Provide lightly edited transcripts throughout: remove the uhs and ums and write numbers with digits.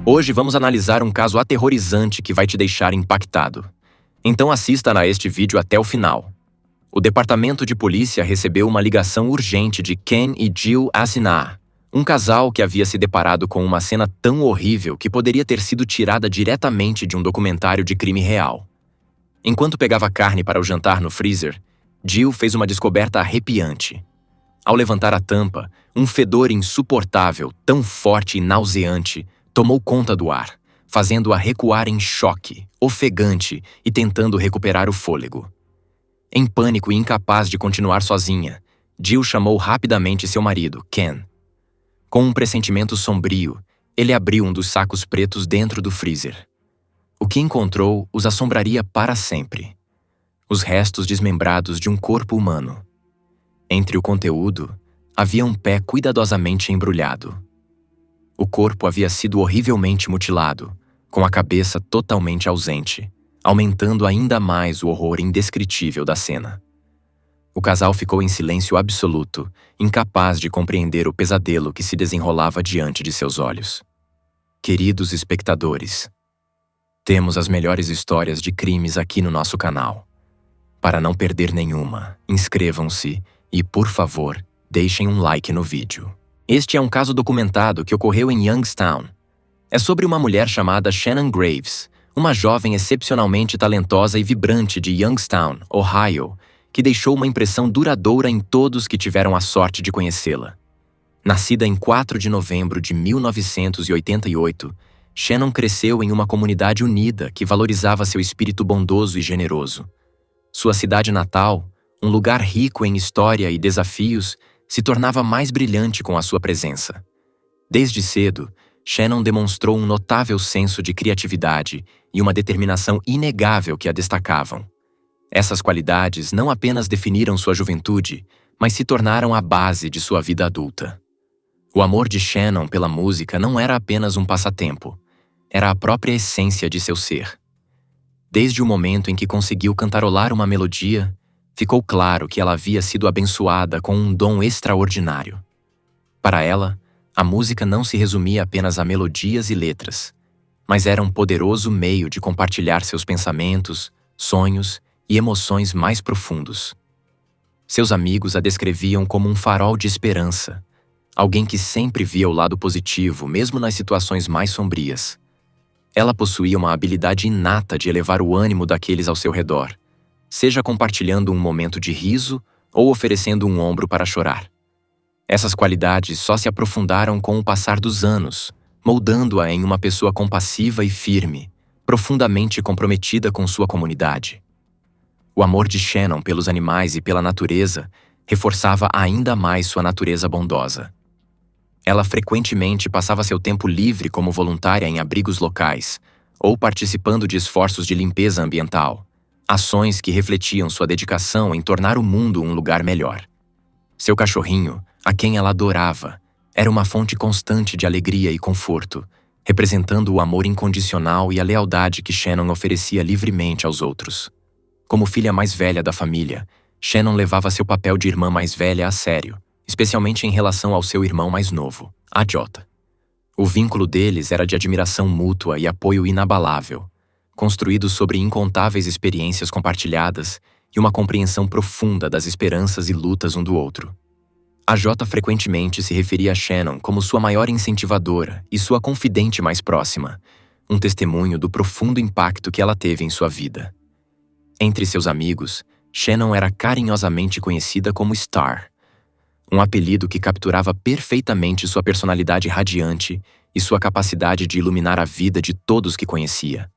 Hoje vamos analisar um caso aterrorizante que vai te deixar impactado. Então assista a este vídeo até o final. O departamento de polícia recebeu uma ligação urgente de Ken e Jill Asina, um casal que havia se deparado com uma cena tão horrível que poderia ter sido tirada diretamente de um documentário de crime real. Enquanto pegava carne para o jantar no freezer, Jill fez uma descoberta arrepiante. Ao levantar a tampa, um fedor insuportável, tão forte e nauseante, tomou conta do ar, fazendo-a recuar em choque, ofegante e tentando recuperar o fôlego. Em pânico e incapaz de continuar sozinha, Jill chamou rapidamente seu marido, Ken. Com um pressentimento sombrio, ele abriu um dos sacos pretos dentro do freezer. O que encontrou os assombraria para sempre. Os restos desmembrados de um corpo humano. Entre o conteúdo, havia um pé cuidadosamente embrulhado. O corpo havia sido horrivelmente mutilado, com a cabeça totalmente ausente, aumentando ainda mais o horror indescritível da cena. O casal ficou em silêncio absoluto, incapaz de compreender o pesadelo que se desenrolava diante de seus olhos. Queridos espectadores, temos as melhores histórias de crimes aqui no nosso canal. Para não perder nenhuma, inscrevam-se e, por favor, deixem um like no vídeo. Este é um caso documentado que ocorreu em Youngstown. É sobre uma mulher chamada Shannon Graves, uma jovem excepcionalmente talentosa e vibrante de Youngstown, Ohio, que deixou uma impressão duradoura em todos que tiveram a sorte de conhecê-la. Nascida em 4 de novembro de 1988, Shannon cresceu em uma comunidade unida que valorizava seu espírito bondoso e generoso. Sua cidade natal, um lugar rico em história e desafios, se tornava mais brilhante com a sua presença. Desde cedo, Shannon demonstrou um notável senso de criatividade e uma determinação inegável que a destacavam. Essas qualidades não apenas definiram sua juventude, mas se tornaram a base de sua vida adulta. O amor de Shannon pela música não era apenas um passatempo, era a própria essência de seu ser. Desde o momento em que conseguiu cantarolar uma melodia, ficou claro que ela havia sido abençoada com um dom extraordinário. Para ela, a música não se resumia apenas a melodias e letras, mas era um poderoso meio de compartilhar seus pensamentos, sonhos e emoções mais profundos. Seus amigos a descreviam como um farol de esperança, alguém que sempre via o lado positivo, mesmo nas situações mais sombrias. Ela possuía uma habilidade inata de elevar o ânimo daqueles ao seu redor, seja compartilhando um momento de riso ou oferecendo um ombro para chorar. Essas qualidades só se aprofundaram com o passar dos anos, moldando-a em uma pessoa compassiva e firme, profundamente comprometida com sua comunidade. O amor de Shannon pelos animais e pela natureza reforçava ainda mais sua natureza bondosa. Ela frequentemente passava seu tempo livre como voluntária em abrigos locais ou participando de esforços de limpeza ambiental, ações que refletiam sua dedicação em tornar o mundo um lugar melhor. Seu cachorrinho, a quem ela adorava, era uma fonte constante de alegria e conforto, representando o amor incondicional e a lealdade que Shannon oferecia livremente aos outros. Como filha mais velha da família, Shannon levava seu papel de irmã mais velha a sério, especialmente em relação ao seu irmão mais novo, AJ. O vínculo deles era de admiração mútua e apoio inabalável, construído sobre incontáveis experiências compartilhadas e uma compreensão profunda das esperanças e lutas um do outro. AJ frequentemente se referia a Shannon como sua maior incentivadora e sua confidente mais próxima, um testemunho do profundo impacto que ela teve em sua vida. Entre seus amigos, Shannon era carinhosamente conhecida como Star, um apelido que capturava perfeitamente sua personalidade radiante e sua capacidade de iluminar a vida de todos que conhecia.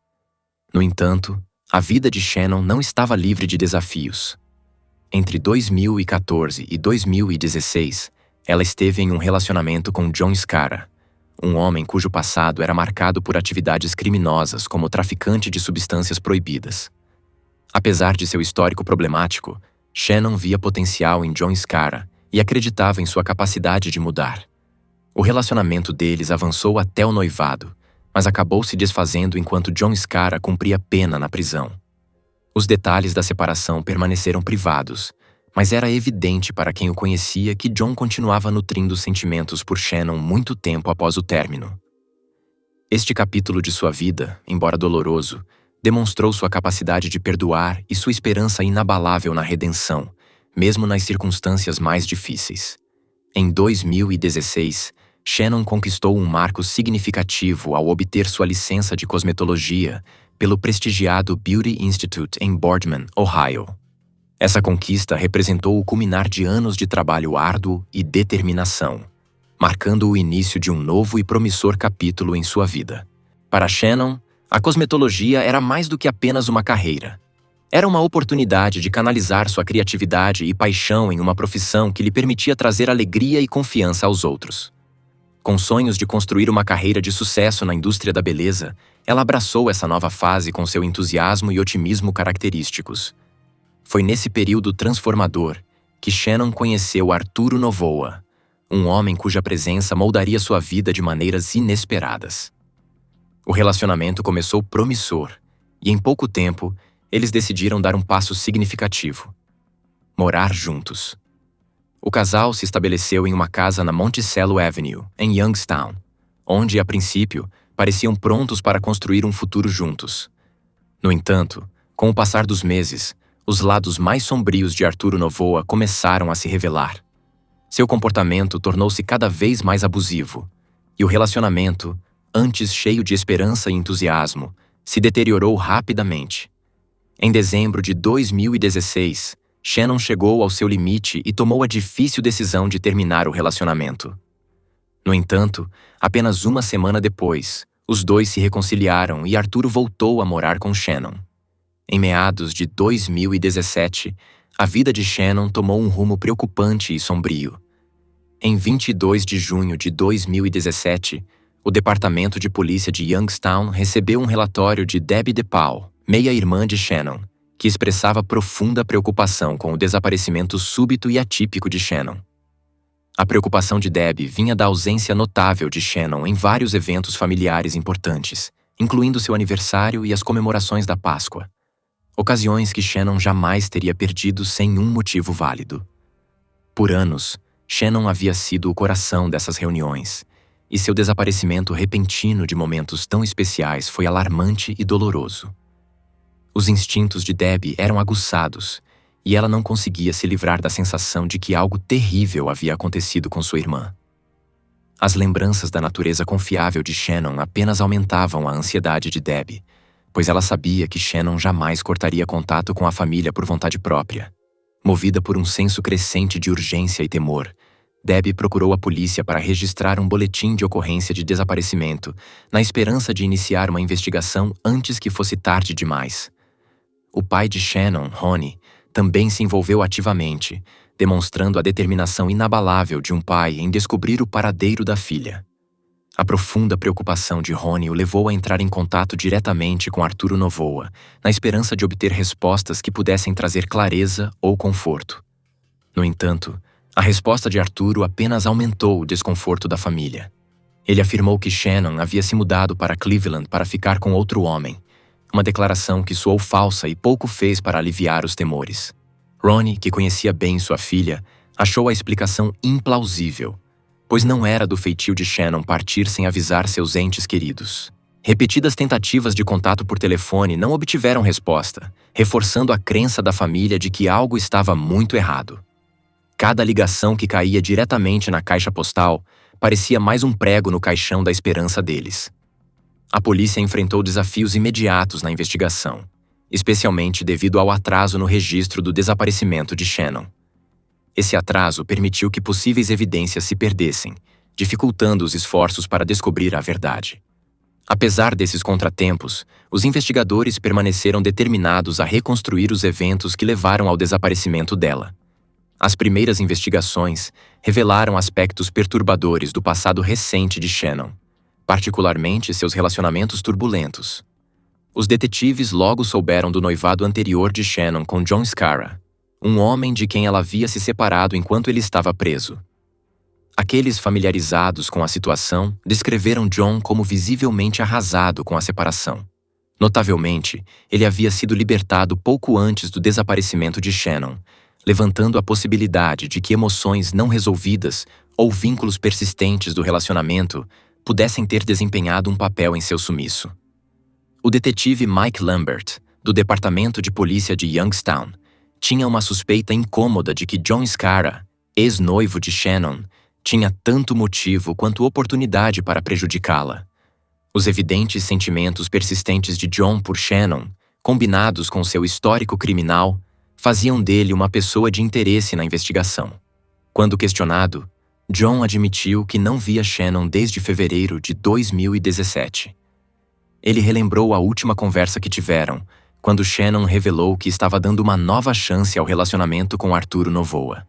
No entanto, a vida de Shannon não estava livre de desafios. Entre 2014 e 2016, ela esteve em um relacionamento com John Scara, um homem cujo passado era marcado por atividades criminosas como traficante de substâncias proibidas. Apesar de seu histórico problemático, Shannon via potencial em John Scara e acreditava em sua capacidade de mudar. O relacionamento deles avançou até o noivado, mas acabou se desfazendo enquanto John Scara cumpria pena na prisão. Os detalhes da separação permaneceram privados, mas era evidente para quem o conhecia que John continuava nutrindo sentimentos por Shannon muito tempo após o término. Este capítulo de sua vida, embora doloroso, demonstrou sua capacidade de perdoar e sua esperança inabalável na redenção, mesmo nas circunstâncias mais difíceis. Em 2016, Shannon conquistou um marco significativo ao obter sua licença de cosmetologia pelo prestigiado Beauty Institute em Boardman, Ohio. Essa conquista representou o culminar de anos de trabalho árduo e determinação, marcando o início de um novo e promissor capítulo em sua vida. Para Shannon, a cosmetologia era mais do que apenas uma carreira. Era uma oportunidade de canalizar sua criatividade e paixão em uma profissão que lhe permitia trazer alegria e confiança aos outros. Com sonhos de construir uma carreira de sucesso na indústria da beleza, ela abraçou essa nova fase com seu entusiasmo e otimismo característicos. Foi nesse período transformador que Shannon conheceu Arturo Novoa, um homem cuja presença moldaria sua vida de maneiras inesperadas. O relacionamento começou promissor e, em pouco tempo, eles decidiram dar um passo significativo: morar juntos. O casal se estabeleceu em uma casa na Monticello Avenue, em Youngstown, onde, a princípio, pareciam prontos para construir um futuro juntos. No entanto, com o passar dos meses, os lados mais sombrios de Arturo Novoa começaram a se revelar. Seu comportamento tornou-se cada vez mais abusivo, e o relacionamento, antes cheio de esperança e entusiasmo, se deteriorou rapidamente. Em dezembro de 2016, Shannon chegou ao seu limite e tomou a difícil decisão de terminar o relacionamento. No entanto, apenas uma semana depois, os dois se reconciliaram e Arturo voltou a morar com Shannon. Em meados de 2017, a vida de Shannon tomou um rumo preocupante e sombrio. Em 22 de junho de 2017, o Departamento de Polícia de Youngstown recebeu um relatório de Debbie DePaul, meia-irmã de Shannon, que expressava profunda preocupação com o desaparecimento súbito e atípico de Shannon. A preocupação de Debbie vinha da ausência notável de Shannon em vários eventos familiares importantes, incluindo seu aniversário e as comemorações da Páscoa. Ocasiões que Shannon jamais teria perdido sem um motivo válido. Por anos, Shannon havia sido o coração dessas reuniões, e seu desaparecimento repentino de momentos tão especiais foi alarmante e doloroso. Os instintos de Debbie eram aguçados, e ela não conseguia se livrar da sensação de que algo terrível havia acontecido com sua irmã. As lembranças da natureza confiável de Shannon apenas aumentavam a ansiedade de Debbie, pois ela sabia que Shannon jamais cortaria contato com a família por vontade própria. Movida por um senso crescente de urgência e temor, Debbie procurou a polícia para registrar um boletim de ocorrência de desaparecimento, na esperança de iniciar uma investigação antes que fosse tarde demais. O pai de Shannon, Ronnie, também se envolveu ativamente, demonstrando a determinação inabalável de um pai em descobrir o paradeiro da filha. A profunda preocupação de Ronnie o levou a entrar em contato diretamente com Arturo Novoa, na esperança de obter respostas que pudessem trazer clareza ou conforto. No entanto, a resposta de Arturo apenas aumentou o desconforto da família. Ele afirmou que Shannon havia se mudado para Cleveland para ficar com outro homem, uma declaração que soou falsa e pouco fez para aliviar os temores. Ronnie, que conhecia bem sua filha, achou a explicação implausível, pois não era do feitio de Shannon partir sem avisar seus entes queridos. Repetidas tentativas de contato por telefone não obtiveram resposta, reforçando a crença da família de que algo estava muito errado. Cada ligação que caía diretamente na caixa postal parecia mais um prego no caixão da esperança deles. A polícia enfrentou desafios imediatos na investigação, especialmente devido ao atraso no registro do desaparecimento de Shannon. Esse atraso permitiu que possíveis evidências se perdessem, dificultando os esforços para descobrir a verdade. Apesar desses contratempos, os investigadores permaneceram determinados a reconstruir os eventos que levaram ao desaparecimento dela. As primeiras investigações revelaram aspectos perturbadores do passado recente de Shannon, particularmente seus relacionamentos turbulentos. Os detetives logo souberam do noivado anterior de Shannon com John Scarra, um homem de quem ela havia se separado enquanto ele estava preso. Aqueles familiarizados com a situação descreveram John como visivelmente arrasado com a separação. Notavelmente, ele havia sido libertado pouco antes do desaparecimento de Shannon, levantando a possibilidade de que emoções não resolvidas ou vínculos persistentes do relacionamento pudessem ter desempenhado um papel em seu sumiço. O detetive Mike Lambert, do Departamento de Polícia de Youngstown, tinha uma suspeita incômoda de que John Scarra, ex-noivo de Shannon, tinha tanto motivo quanto oportunidade para prejudicá-la. Os evidentes sentimentos persistentes de John por Shannon, combinados com seu histórico criminal, faziam dele uma pessoa de interesse na investigação. Quando questionado, John admitiu que não via Shannon desde fevereiro de 2017. Ele relembrou a última conversa que tiveram, quando Shannon revelou que estava dando uma nova chance ao relacionamento com Arturo Novoa.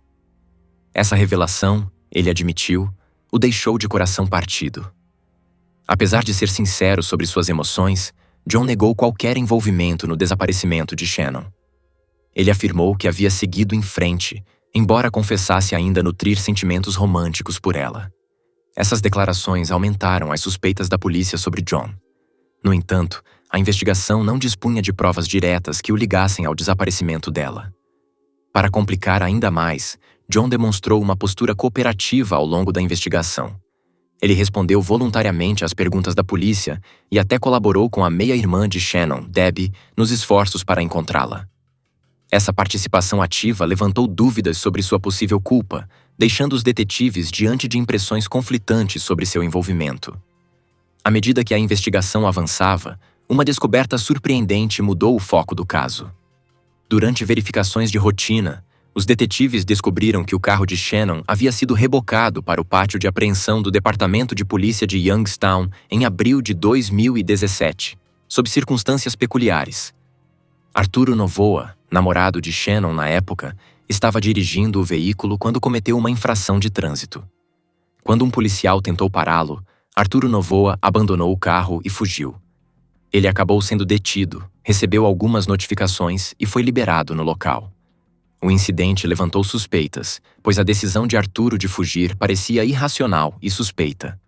Essa revelação, ele admitiu, o deixou de coração partido. Apesar de ser sincero sobre suas emoções, John negou qualquer envolvimento no desaparecimento de Shannon. Ele afirmou que havia seguido em frente, embora confessasse ainda nutrir sentimentos românticos por ela. Essas declarações aumentaram as suspeitas da polícia sobre John. No entanto, a investigação não dispunha de provas diretas que o ligassem ao desaparecimento dela. Para complicar ainda mais, John demonstrou uma postura cooperativa ao longo da investigação. Ele respondeu voluntariamente às perguntas da polícia e até colaborou com a meia-irmã de Shannon, Debbie, nos esforços para encontrá-la. Essa participação ativa levantou dúvidas sobre sua possível culpa, deixando os detetives diante de impressões conflitantes sobre seu envolvimento. À medida que a investigação avançava, uma descoberta surpreendente mudou o foco do caso. Durante verificações de rotina, os detetives descobriram que o carro de Shannon havia sido rebocado para o pátio de apreensão do Departamento de Polícia de Youngstown em abril de 2017, sob circunstâncias peculiares. Arturo Novoa, namorado de Shannon na época, estava dirigindo o veículo quando cometeu uma infração de trânsito. Quando um policial tentou pará-lo, Arturo Novoa abandonou o carro e fugiu. Ele acabou sendo detido, recebeu algumas notificações e foi liberado no local. O incidente levantou suspeitas, pois a decisão de Arturo de fugir parecia irracional e suspeita.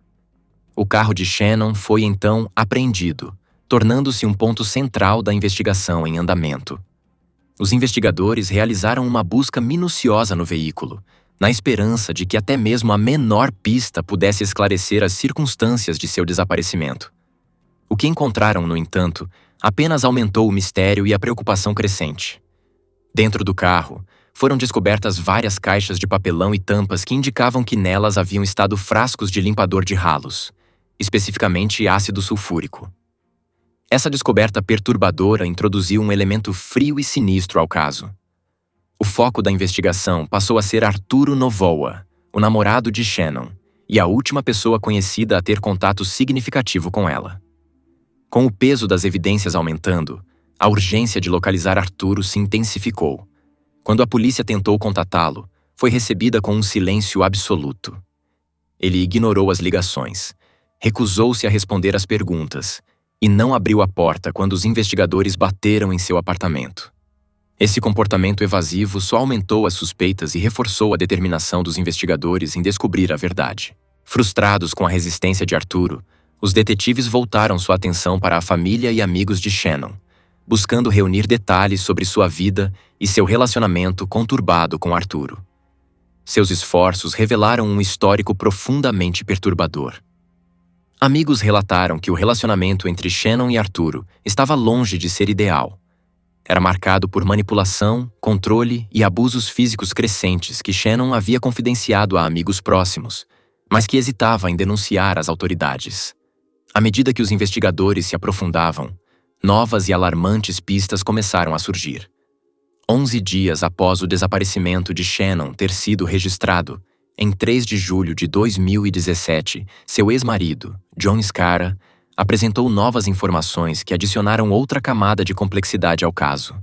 O carro de Shannon foi então apreendido, tornando-se um ponto central da investigação em andamento. Os investigadores realizaram uma busca minuciosa no veículo, na esperança de que até mesmo a menor pista pudesse esclarecer as circunstâncias de seu desaparecimento. O que encontraram, no entanto, apenas aumentou o mistério e a preocupação crescente. Dentro do carro, foram descobertas várias caixas de papelão e tampas que indicavam que nelas haviam estado frascos de limpador de ralos, especificamente ácido sulfúrico. Essa descoberta perturbadora introduziu um elemento frio e sinistro ao caso. O foco da investigação passou a ser Arturo Novoa, o namorado de Shannon, e a última pessoa conhecida a ter contato significativo com ela. Com o peso das evidências aumentando, a urgência de localizar Arturo se intensificou. Quando a polícia tentou contatá-lo, foi recebida com um silêncio absoluto. Ele ignorou as ligações, recusou-se a responder às perguntas e não abriu a porta quando os investigadores bateram em seu apartamento. Esse comportamento evasivo só aumentou as suspeitas e reforçou a determinação dos investigadores em descobrir a verdade. Frustrados com a resistência de Arturo, os detetives voltaram sua atenção para a família e amigos de Shannon, buscando reunir detalhes sobre sua vida e seu relacionamento conturbado com Arturo. Seus esforços revelaram um histórico profundamente perturbador. Amigos relataram que o relacionamento entre Shannon e Arturo estava longe de ser ideal. Era marcado por manipulação, controle e abusos físicos crescentes que Shannon havia confidenciado a amigos próximos, mas que hesitava em denunciar às autoridades. À medida que os investigadores se aprofundavam, novas e alarmantes pistas começaram a surgir. 11 dias após o desaparecimento de Shannon ter sido registrado, em 3 de julho de 2017, seu ex-marido, John Scarra, apresentou novas informações que adicionaram outra camada de complexidade ao caso.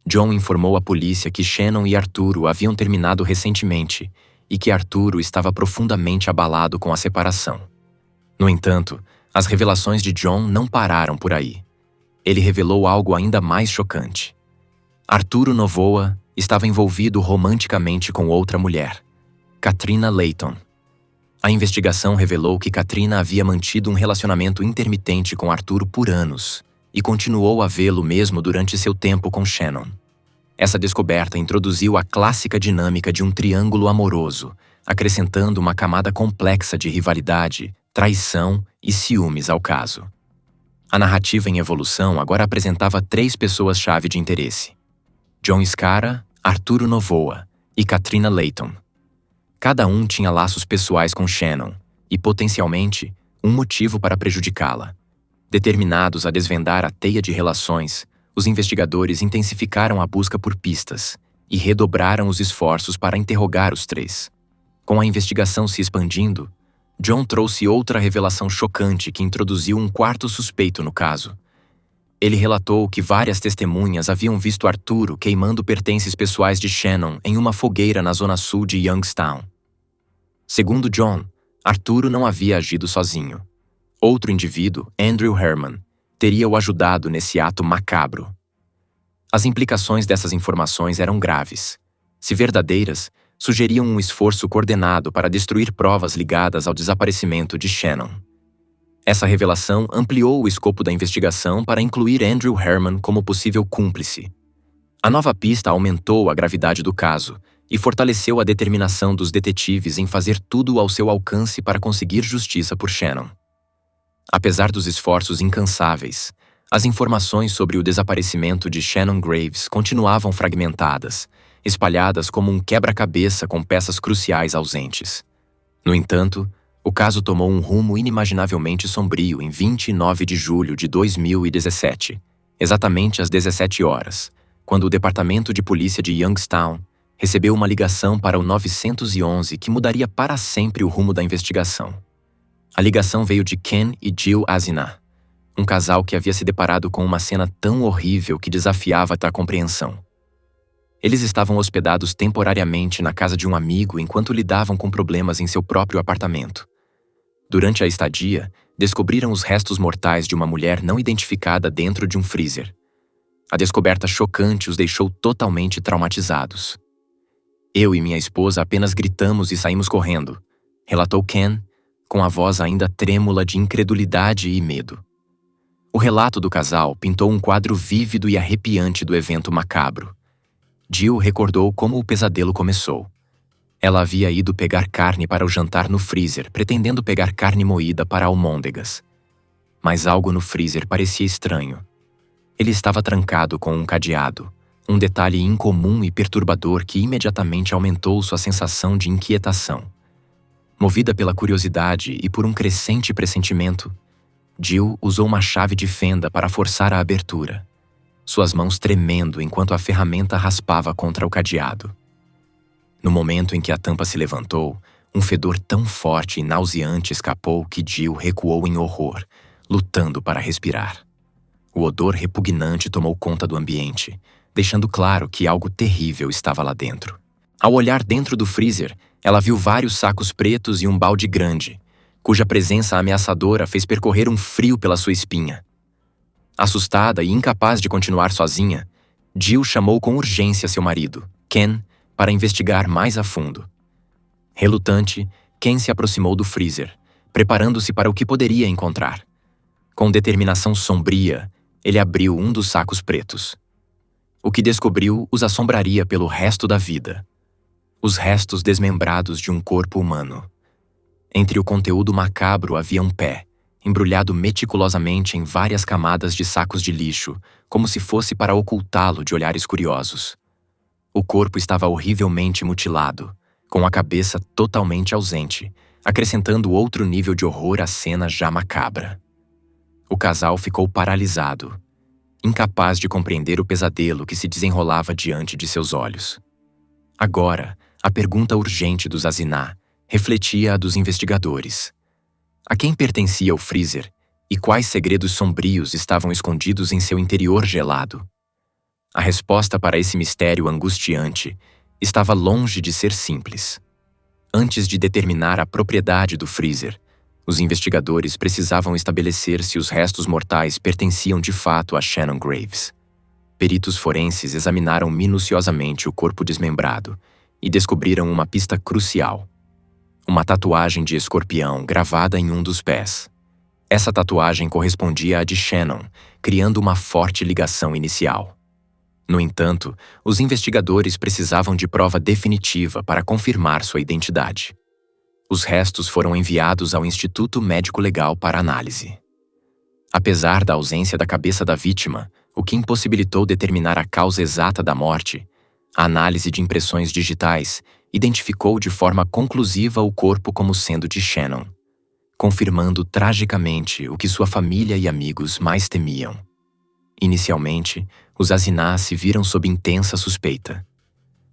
John informou à polícia que Shannon e Arturo haviam terminado recentemente e que Arturo estava profundamente abalado com a separação. No entanto, as revelações de John não pararam por aí. Ele revelou algo ainda mais chocante. Arturo Novoa estava envolvido romanticamente com outra mulher, Katrina Layton. A investigação revelou que Katrina havia mantido um relacionamento intermitente com Arturo por anos e continuou a vê-lo mesmo durante seu tempo com Shannon. Essa descoberta introduziu a clássica dinâmica de um triângulo amoroso, acrescentando uma camada complexa de rivalidade, traição e ciúmes ao caso. A narrativa em evolução agora apresentava 3 pessoas-chave de interesse: John Scara, Arturo Novoa e Katrina Layton. Cada um tinha laços pessoais com Shannon e, potencialmente, um motivo para prejudicá-la. Determinados a desvendar a teia de relações, os investigadores intensificaram a busca por pistas e redobraram os esforços para interrogar os 3. Com a investigação se expandindo, John trouxe outra revelação chocante que introduziu um quarto suspeito no caso. Ele relatou que várias testemunhas haviam visto Arturo queimando pertences pessoais de Shannon em uma fogueira na zona sul de Youngstown. Segundo John, Arturo não havia agido sozinho. Outro indivíduo, Andrew Herman, teria o ajudado nesse ato macabro. As implicações dessas informações eram graves. Se verdadeiras, sugeriam um esforço coordenado para destruir provas ligadas ao desaparecimento de Shannon. Essa revelação ampliou o escopo da investigação para incluir Andrew Herman como possível cúmplice. A nova pista aumentou a gravidade do caso e fortaleceu a determinação dos detetives em fazer tudo ao seu alcance para conseguir justiça por Shannon. Apesar dos esforços incansáveis, as informações sobre o desaparecimento de Shannon Graves continuavam fragmentadas, espalhadas como um quebra-cabeça com peças cruciais ausentes. No entanto, o caso tomou um rumo inimaginavelmente sombrio em 29 de julho de 2017, exatamente às 17 horas, quando o Departamento de Polícia de Youngstown recebeu uma ligação para o 911 que mudaria para sempre o rumo da investigação. A ligação veio de Ken e Jill Azina, um casal que havia se deparado com uma cena tão horrível que desafiava a compreensão. Eles estavam hospedados temporariamente na casa de um amigo enquanto lidavam com problemas em seu próprio apartamento. Durante a estadia, descobriram os restos mortais de uma mulher não identificada dentro de um freezer. A descoberta chocante os deixou totalmente traumatizados. Eu e minha esposa apenas gritamos e saímos correndo, relatou Ken, com a voz ainda trêmula de incredulidade e medo. O relato do casal pintou um quadro vívido e arrepiante do evento macabro. Jill recordou como o pesadelo começou. Ela havia ido pegar carne para o jantar no freezer, pretendendo pegar carne moída para almôndegas. Mas algo no freezer parecia estranho. Ele estava trancado com um cadeado, um detalhe incomum e perturbador que imediatamente aumentou sua sensação de inquietação. Movida pela curiosidade e por um crescente pressentimento, Jill usou uma chave de fenda para forçar a abertura, suas mãos tremendo enquanto a ferramenta raspava contra o cadeado. No momento em que a tampa se levantou, um fedor tão forte e nauseante escapou que Jill recuou em horror, lutando para respirar. O odor repugnante tomou conta do ambiente, deixando claro que algo terrível estava lá dentro. Ao olhar dentro do freezer, ela viu vários sacos pretos e um balde grande, cuja presença ameaçadora fez percorrer um frio pela sua espinha. Assustada e incapaz de continuar sozinha, Jill chamou com urgência seu marido, Ken, para investigar mais a fundo. Relutante, Ken se aproximou do freezer, preparando-se para o que poderia encontrar. Com determinação sombria, ele abriu um dos sacos pretos. O que descobriu os assombraria pelo resto da vida. Os restos desmembrados de um corpo humano. Entre o conteúdo macabro havia um pé, embrulhado meticulosamente em várias camadas de sacos de lixo, como se fosse para ocultá-lo de olhares curiosos. O corpo estava horrivelmente mutilado, com a cabeça totalmente ausente, acrescentando outro nível de horror à cena já macabra. O casal ficou paralisado, incapaz de compreender o pesadelo que se desenrolava diante de seus olhos. Agora, a pergunta urgente dos Azina refletia a dos investigadores. A quem pertencia o freezer e quais segredos sombrios estavam escondidos em seu interior gelado? A resposta para esse mistério angustiante estava longe de ser simples. Antes de determinar a propriedade do freezer, os investigadores precisavam estabelecer se os restos mortais pertenciam de fato a Shannon Graves. Peritos forenses examinaram minuciosamente o corpo desmembrado e descobriram uma pista crucial. Uma tatuagem de escorpião gravada em um dos pés. Essa tatuagem correspondia à de Shannon, criando uma forte ligação inicial. No entanto, os investigadores precisavam de prova definitiva para confirmar sua identidade. Os restos foram enviados ao Instituto Médico Legal para análise. Apesar da ausência da cabeça da vítima, o que impossibilitou determinar a causa exata da morte, a análise de impressões digitais identificou de forma conclusiva o corpo como sendo de Shannon, confirmando tragicamente o que sua família e amigos mais temiam. Inicialmente, os Asinah se viram sob intensa suspeita.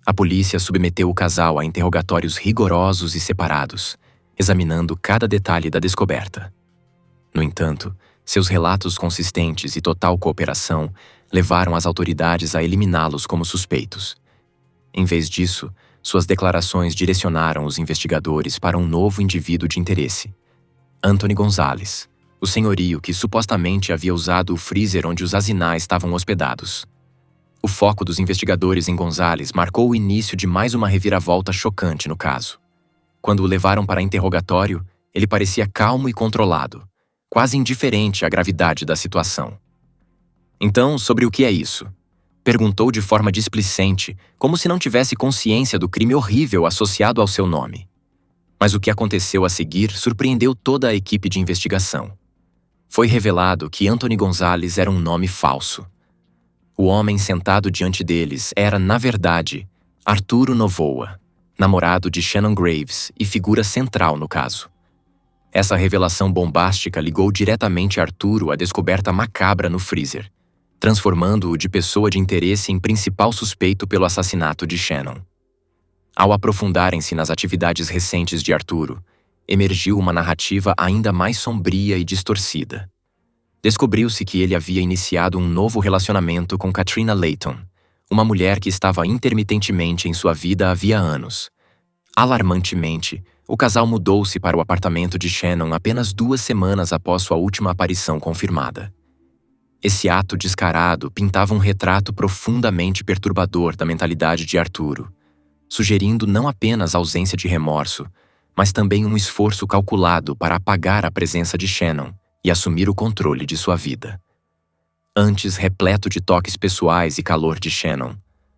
A polícia submeteu o casal a interrogatórios rigorosos e separados, examinando cada detalhe da descoberta. No entanto, seus relatos consistentes e total cooperação levaram as autoridades a eliminá-los como suspeitos. Em vez disso, suas declarações direcionaram os investigadores para um novo indivíduo de interesse, Anthony Gonzalez, o senhorio que supostamente havia usado o freezer onde os Asinah estavam hospedados. O foco dos investigadores em Gonzalez marcou o início de mais uma reviravolta chocante no caso. Quando o levaram para interrogatório, ele parecia calmo e controlado, quase indiferente à gravidade da situação. Então, sobre o que é isso? Perguntou de forma displicente, como se não tivesse consciência do crime horrível associado ao seu nome. Mas o que aconteceu a seguir surpreendeu toda a equipe de investigação. Foi revelado que Anthony Gonzalez era um nome falso. O homem sentado diante deles era, na verdade, Arturo Novoa, namorado de Shannon Graves e figura central no caso. Essa revelação bombástica ligou diretamente Arturo à descoberta macabra no freezer, transformando-o de pessoa de interesse em principal suspeito pelo assassinato de Shannon. Ao aprofundarem-se nas atividades recentes de Arturo, emergiu uma narrativa ainda mais sombria e distorcida. Descobriu-se que ele havia iniciado um novo relacionamento com Katrina Layton, uma mulher que estava intermitentemente em sua vida havia anos. Alarmantemente, o casal mudou-se para o apartamento de Shannon apenas 2 semanas após sua última aparição confirmada. Esse ato descarado pintava um retrato profundamente perturbador da mentalidade de Arturo, sugerindo não apenas ausência de remorso, mas também um esforço calculado para apagar a presença de Shannon e assumir o controle de sua vida. Antes repleto de toques pessoais e calor de Shannon,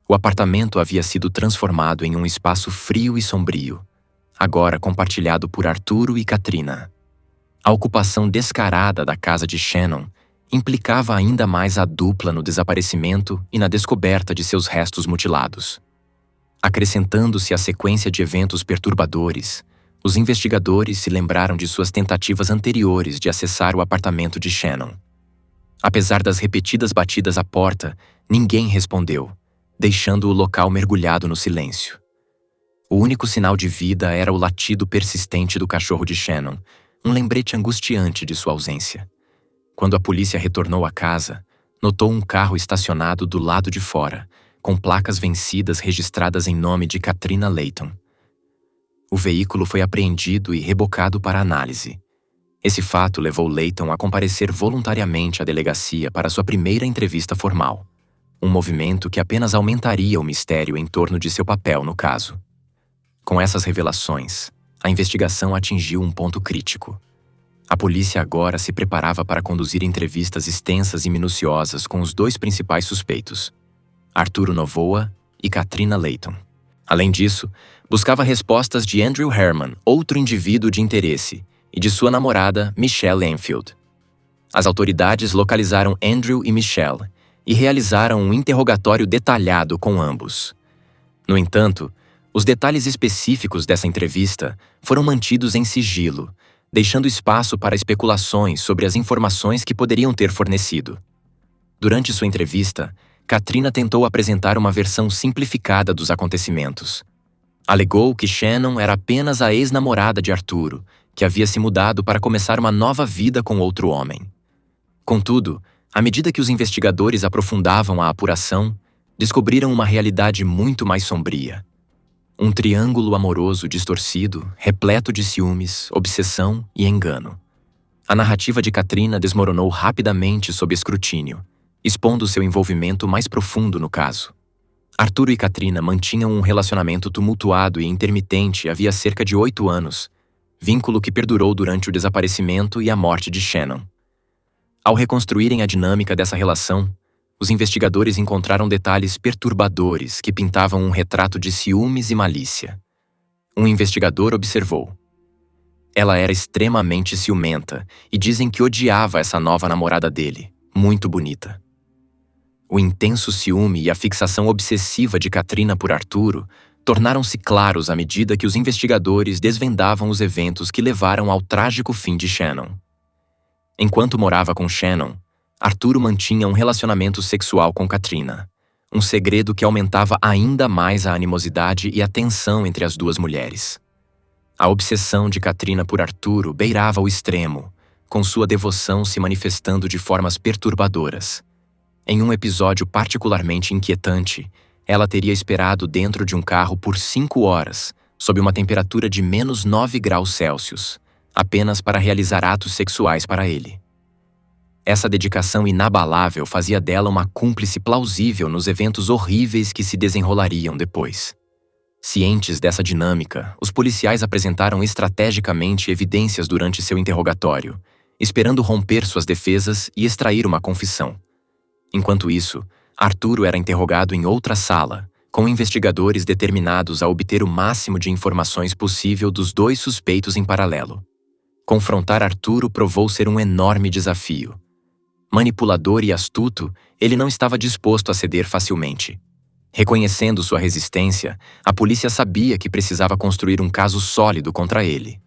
o apartamento havia sido transformado em um espaço frio e sombrio, agora compartilhado por Arturo e Katrina. A ocupação descarada da casa de Shannon implicava ainda mais a dupla no desaparecimento e na descoberta de seus restos mutilados. Acrescentando-se à sequência de eventos perturbadores, os investigadores se lembraram de suas tentativas anteriores de acessar o apartamento de Shannon. Apesar das repetidas batidas à porta, ninguém respondeu, deixando o local mergulhado no silêncio. O único sinal de vida era o latido persistente do cachorro de Shannon, um lembrete angustiante de sua ausência. Quando a polícia retornou à casa, notou um carro estacionado do lado de fora, com placas vencidas registradas em nome de Katrina Layton. O veículo foi apreendido e rebocado para análise. Esse fato levou Layton a comparecer voluntariamente à delegacia para sua primeira entrevista formal, um movimento que apenas aumentaria o mistério em torno de seu papel no caso. Com essas revelações, a investigação atingiu um ponto crítico. A polícia agora se preparava para conduzir entrevistas extensas e minuciosas com os 2 principais suspeitos, Arturo Novoa e Katrina Layton. Além disso, buscava respostas de Andrew Herman, outro indivíduo de interesse, e de sua namorada, Michelle Enfield. As autoridades localizaram Andrew e Michelle e realizaram um interrogatório detalhado com ambos. No entanto, os detalhes específicos dessa entrevista foram mantidos em sigilo, deixando espaço para especulações sobre as informações que poderiam ter fornecido. Durante sua entrevista, Katrina tentou apresentar uma versão simplificada dos acontecimentos. Alegou que Shannon era apenas a ex-namorada de Arturo, que havia se mudado para começar uma nova vida com outro homem. Contudo, à medida que os investigadores aprofundavam a apuração, descobriram uma realidade muito mais sombria. Um triângulo amoroso distorcido, repleto de ciúmes, obsessão e engano. A narrativa de Katrina desmoronou rapidamente sob escrutínio, expondo seu envolvimento mais profundo no caso. Arturo e Katrina mantinham um relacionamento tumultuado e intermitente havia cerca de 8 anos, vínculo que perdurou durante o desaparecimento e a morte de Shannon. Ao reconstruírem a dinâmica dessa relação, os investigadores encontraram detalhes perturbadores que pintavam um retrato de ciúmes e malícia. Um investigador observou: Ela era extremamente ciumenta e dizem que odiava essa nova namorada dele, muito bonita. O intenso ciúme e a fixação obsessiva de Katrina por Arturo tornaram-se claros à medida que os investigadores desvendavam os eventos que levaram ao trágico fim de Shannon. Enquanto morava com Shannon, Arturo mantinha um relacionamento sexual com Katrina, um segredo que aumentava ainda mais a animosidade e a tensão entre as duas mulheres. A obsessão de Katrina por Arturo beirava o extremo, com sua devoção se manifestando de formas perturbadoras. Em um episódio particularmente inquietante, ela teria esperado dentro de um carro por 5 horas, sob uma temperatura de -9 graus Celsius, apenas para realizar atos sexuais para ele. Essa dedicação inabalável fazia dela uma cúmplice plausível nos eventos horríveis que se desenrolariam depois. Cientes dessa dinâmica, os policiais apresentaram estrategicamente evidências durante seu interrogatório, esperando romper suas defesas e extrair uma confissão. Enquanto isso, Arturo era interrogado em outra sala, com investigadores determinados a obter o máximo de informações possível dos dois suspeitos em paralelo. Confrontar Arturo provou ser um enorme desafio. Manipulador e astuto, ele não estava disposto a ceder facilmente. Reconhecendo sua resistência, a polícia sabia que precisava construir um caso sólido contra ele.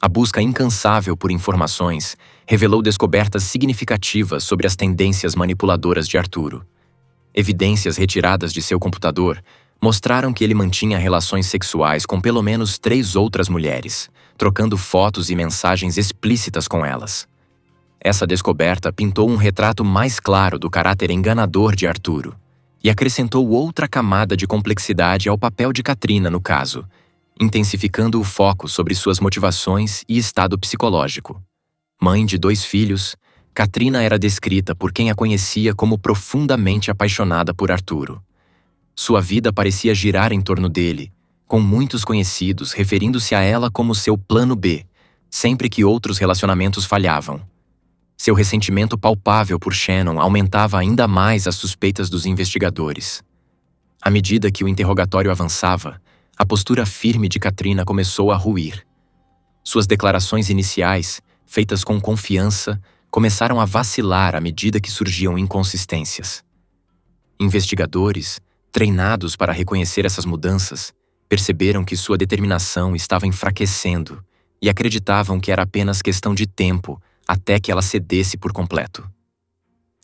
A busca incansável por informações revelou descobertas significativas sobre as tendências manipuladoras de Arturo. Evidências retiradas de seu computador mostraram que ele mantinha relações sexuais com pelo menos 3 outras mulheres, trocando fotos e mensagens explícitas com elas. Essa descoberta pintou um retrato mais claro do caráter enganador de Arturo e acrescentou outra camada de complexidade ao papel de Katrina no caso, intensificando o foco sobre suas motivações e estado psicológico. Mãe de 2 filhos, Katrina era descrita por quem a conhecia como profundamente apaixonada por Arturo. Sua vida parecia girar em torno dele, com muitos conhecidos referindo-se a ela como seu plano B, sempre que outros relacionamentos falhavam. Seu ressentimento palpável por Shannon aumentava ainda mais as suspeitas dos investigadores. À medida que o interrogatório avançava, a postura firme de Katrina começou a ruir. Suas declarações iniciais, feitas com confiança, começaram a vacilar à medida que surgiam inconsistências. Investigadores, treinados para reconhecer essas mudanças, perceberam que sua determinação estava enfraquecendo e acreditavam que era apenas questão de tempo até que ela cedesse por completo.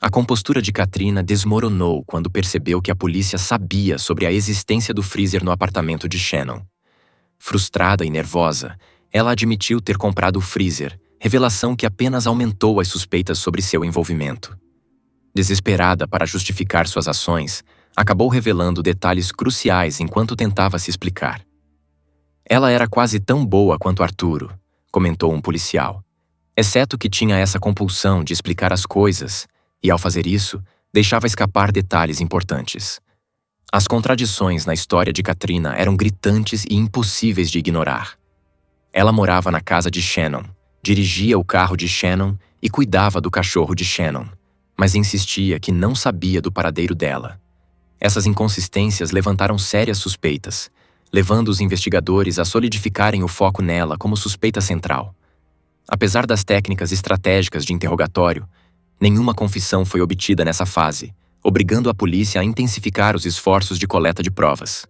A compostura de Katrina desmoronou quando percebeu que a polícia sabia sobre a existência do freezer no apartamento de Shannon. Frustrada e nervosa, ela admitiu ter comprado o freezer, revelação que apenas aumentou as suspeitas sobre seu envolvimento. Desesperada para justificar suas ações, acabou revelando detalhes cruciais enquanto tentava se explicar. Ela era quase tão boa quanto Arturo, comentou um policial, exceto que tinha essa compulsão de explicar as coisas e, ao fazer isso, deixava escapar detalhes importantes. As contradições na história de Katrina eram gritantes e impossíveis de ignorar. Ela morava na casa de Shannon, dirigia o carro de Shannon e cuidava do cachorro de Shannon, mas insistia que não sabia do paradeiro dela. Essas inconsistências levantaram sérias suspeitas, levando os investigadores a solidificarem o foco nela como suspeita central. Apesar das técnicas estratégicas de interrogatório, nenhuma confissão foi obtida nessa fase, obrigando a polícia a intensificar os esforços de coleta de provas.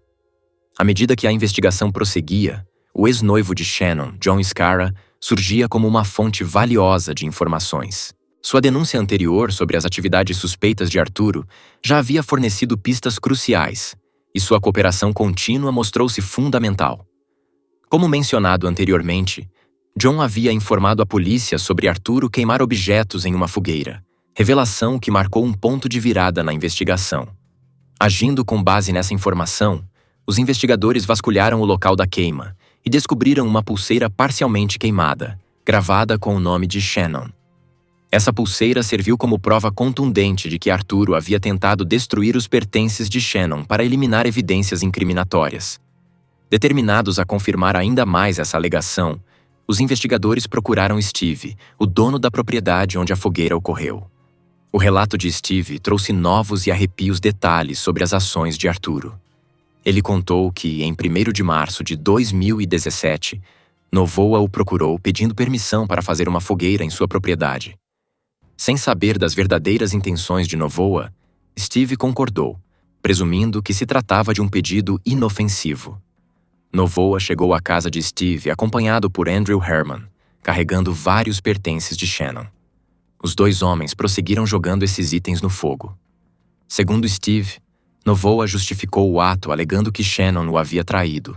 À medida que a investigação prosseguia, o ex-noivo de Shannon, John Scarra, surgia como uma fonte valiosa de informações. Sua denúncia anterior sobre as atividades suspeitas de Arturo já havia fornecido pistas cruciais, e sua cooperação contínua mostrou-se fundamental. Como mencionado anteriormente, John havia informado a polícia sobre Arturo queimar objetos em uma fogueira, revelação que marcou um ponto de virada na investigação. Agindo com base nessa informação, os investigadores vasculharam o local da queima e descobriram uma pulseira parcialmente queimada, gravada com o nome de Shannon. Essa pulseira serviu como prova contundente de que Arturo havia tentado destruir os pertences de Shannon para eliminar evidências incriminatórias. Determinados a confirmar ainda mais essa alegação, os investigadores procuraram Steve, o dono da propriedade onde a fogueira ocorreu. O relato de Steve trouxe novos e arrepios detalhes sobre as ações de Arturo. Ele contou que, em 1º de março de 2017, Novoa o procurou pedindo permissão para fazer uma fogueira em sua propriedade. Sem saber das verdadeiras intenções de Novoa, Steve concordou, presumindo que se tratava de um pedido inofensivo. Novoa chegou à casa de Steve acompanhado por Andrew Herman, carregando vários pertences de Shannon. Os dois homens prosseguiram jogando esses itens no fogo. Segundo Steve, Novoa justificou o ato alegando que Shannon o havia traído,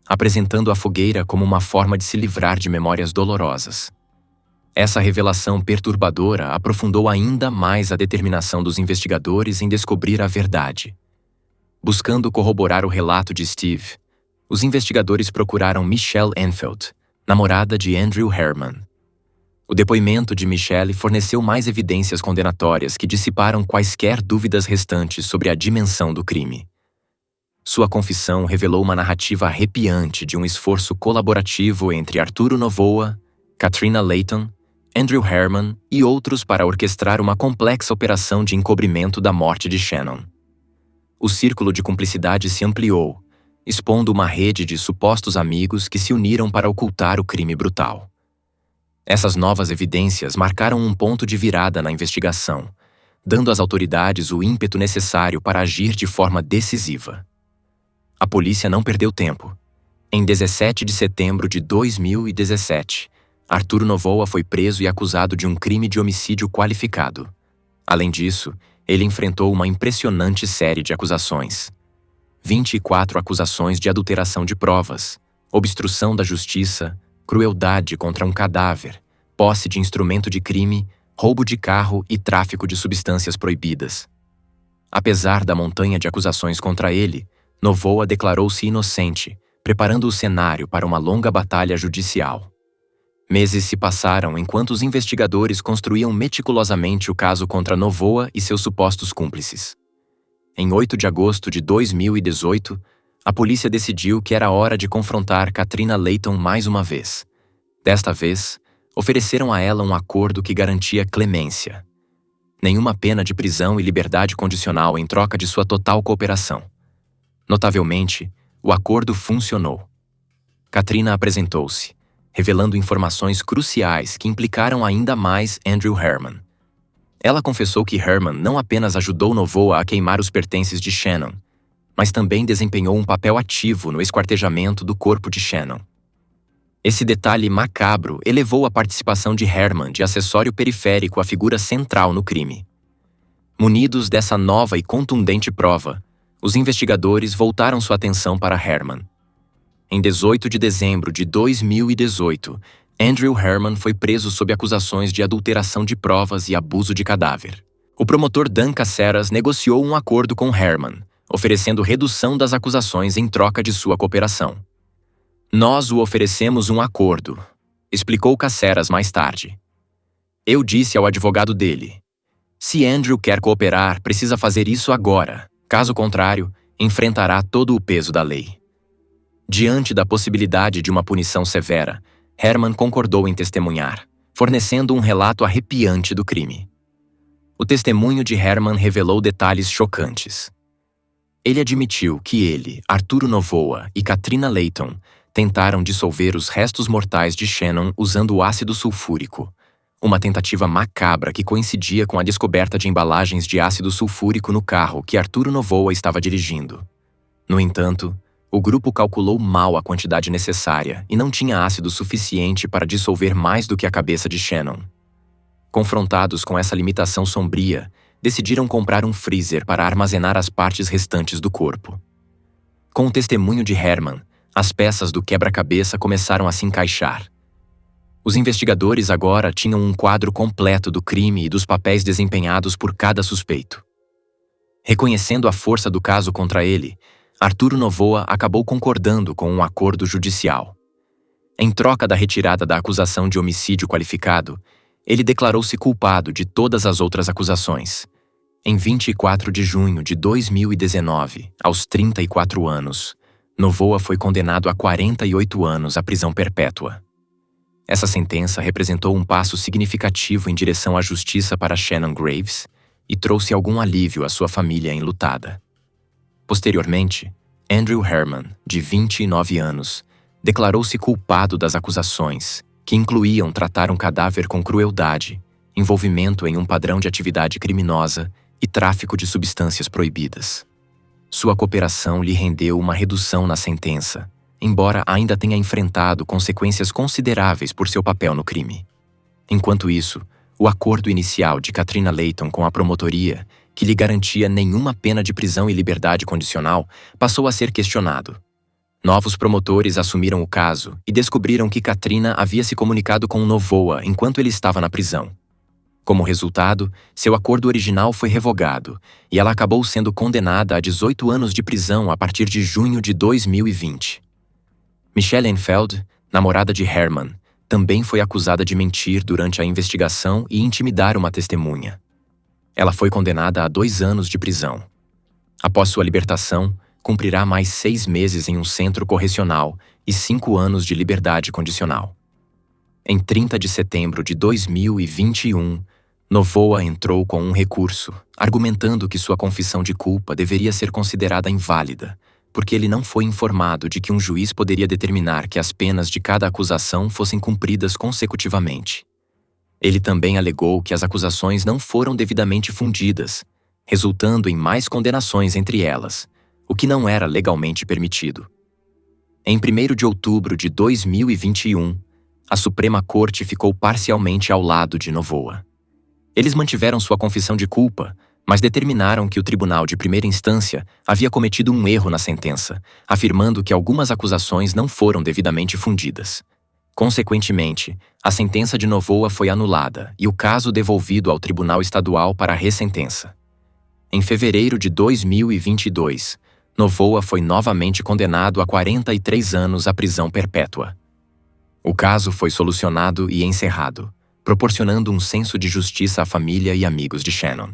apresentando a fogueira como uma forma de se livrar de memórias dolorosas. Essa revelação perturbadora aprofundou ainda mais a determinação dos investigadores em descobrir a verdade. Buscando corroborar o relato de Steve, os investigadores procuraram Michelle Enfield, namorada de Andrew Herman. O depoimento de Michelle forneceu mais evidências condenatórias que dissiparam quaisquer dúvidas restantes sobre a dimensão do crime. Sua confissão revelou uma narrativa arrepiante de um esforço colaborativo entre Arturo Novoa, Katrina Layton, Andrew Herman e outros para orquestrar uma complexa operação de encobrimento da morte de Shannon. O círculo de cumplicidade se ampliou, expondo uma rede de supostos amigos que se uniram para ocultar o crime brutal. Essas novas evidências marcaram um ponto de virada na investigação, dando às autoridades o ímpeto necessário para agir de forma decisiva. A polícia não perdeu tempo. Em 17 de setembro de 2017, Arturo Novoa foi preso e acusado de um crime de homicídio qualificado. Além disso, ele enfrentou uma impressionante série de acusações. 24 acusações de adulteração de provas, obstrução da justiça, crueldade contra um cadáver, posse de instrumento de crime, roubo de carro e tráfico de substâncias proibidas. Apesar da montanha de acusações contra ele, Novoa declarou-se inocente, preparando o cenário para uma longa batalha judicial. Meses se passaram enquanto os investigadores construíam meticulosamente o caso contra Novoa e seus supostos cúmplices. Em 8 de agosto de 2018, a polícia decidiu que era hora de confrontar Katrina Layton mais uma vez. Desta vez, ofereceram a ela um acordo que garantia clemência. Nenhuma pena de prisão e liberdade condicional em troca de sua total cooperação. Notavelmente, o acordo funcionou. Katrina apresentou-se, revelando informações cruciais que implicaram ainda mais Andrew Herman. Ela confessou que Herman não apenas ajudou Novoa a queimar os pertences de Shannon, mas também desempenhou um papel ativo no esquartejamento do corpo de Shannon. Esse detalhe macabro elevou a participação de Herman de acessório periférico à figura central no crime. Munidos dessa nova e contundente prova, os investigadores voltaram sua atenção para Herman. Em 18 de dezembro de 2018, Andrew Herman foi preso sob acusações de adulteração de provas e abuso de cadáver. O promotor Dan Caceres negociou um acordo com Herman, oferecendo redução das acusações em troca de sua cooperação. "Nós o oferecemos um acordo", explicou Caceres mais tarde. "Eu disse ao advogado dele: se Andrew quer cooperar, precisa fazer isso agora. Caso contrário, enfrentará todo o peso da lei." Diante da possibilidade de uma punição severa, Herman concordou em testemunhar, fornecendo um relato arrepiante do crime. O testemunho de Herman revelou detalhes chocantes. Ele admitiu que ele, Arturo Novoa e Katrina Layton tentaram dissolver os restos mortais de Shannon usando ácido sulfúrico, uma tentativa macabra que coincidia com a descoberta de embalagens de ácido sulfúrico no carro que Arturo Novoa estava dirigindo. No entanto, o grupo calculou mal a quantidade necessária e não tinha ácido suficiente para dissolver mais do que a cabeça de Shannon. Confrontados com essa limitação sombria, decidiram comprar um freezer para armazenar as partes restantes do corpo. Com o testemunho de Herman, as peças do quebra-cabeça começaram a se encaixar. Os investigadores agora tinham um quadro completo do crime e dos papéis desempenhados por cada suspeito. Reconhecendo a força do caso contra ele, Arturo Novoa acabou concordando com um acordo judicial. Em troca da retirada da acusação de homicídio qualificado, ele declarou-se culpado de todas as outras acusações. Em 24 de junho de 2019, aos 34 anos, Novoa foi condenado a 48 anos à prisão perpétua. Essa sentença representou um passo significativo em direção à justiça para Shannon Graves e trouxe algum alívio à sua família enlutada. Posteriormente, Andrew Herman, de 29 anos, declarou-se culpado das acusações, que incluíam tratar um cadáver com crueldade, envolvimento em um padrão de atividade criminosa e tráfico de substâncias proibidas. Sua cooperação lhe rendeu uma redução na sentença, embora ainda tenha enfrentado consequências consideráveis por seu papel no crime. Enquanto isso, o acordo inicial de Katrina Layton com a promotoria, que lhe garantia nenhuma pena de prisão e liberdade condicional, passou a ser questionado. Novos promotores assumiram o caso e descobriram que Katrina havia se comunicado com Novoa enquanto ele estava na prisão. Como resultado, seu acordo original foi revogado e ela acabou sendo condenada a 18 anos de prisão a partir de junho de 2020. Michelle Enfeld, namorada de Herman, também foi acusada de mentir durante a investigação e intimidar uma testemunha. Ela foi condenada a 2 anos de prisão. Após sua libertação, cumprirá mais 6 meses em um centro correcional e 5 anos de liberdade condicional. Em 30 de setembro de 2021, Novoa entrou com um recurso, argumentando que sua confissão de culpa deveria ser considerada inválida, porque ele não foi informado de que um juiz poderia determinar que as penas de cada acusação fossem cumpridas consecutivamente. Ele também alegou que as acusações não foram devidamente fundidas, resultando em mais condenações entre elas, o que não era legalmente permitido. Em 1º de outubro de 2021, a Suprema Corte ficou parcialmente ao lado de Novoa. Eles mantiveram sua confissão de culpa, mas determinaram que o tribunal de primeira instância havia cometido um erro na sentença, afirmando que algumas acusações não foram devidamente fundidas. Consequentemente, a sentença de Novoa foi anulada e o caso devolvido ao Tribunal Estadual para ressentença. Em fevereiro de 2022, Novoa foi novamente condenado a 43 anos à prisão perpétua. O caso foi solucionado e encerrado, proporcionando um senso de justiça à família e amigos de Shannon.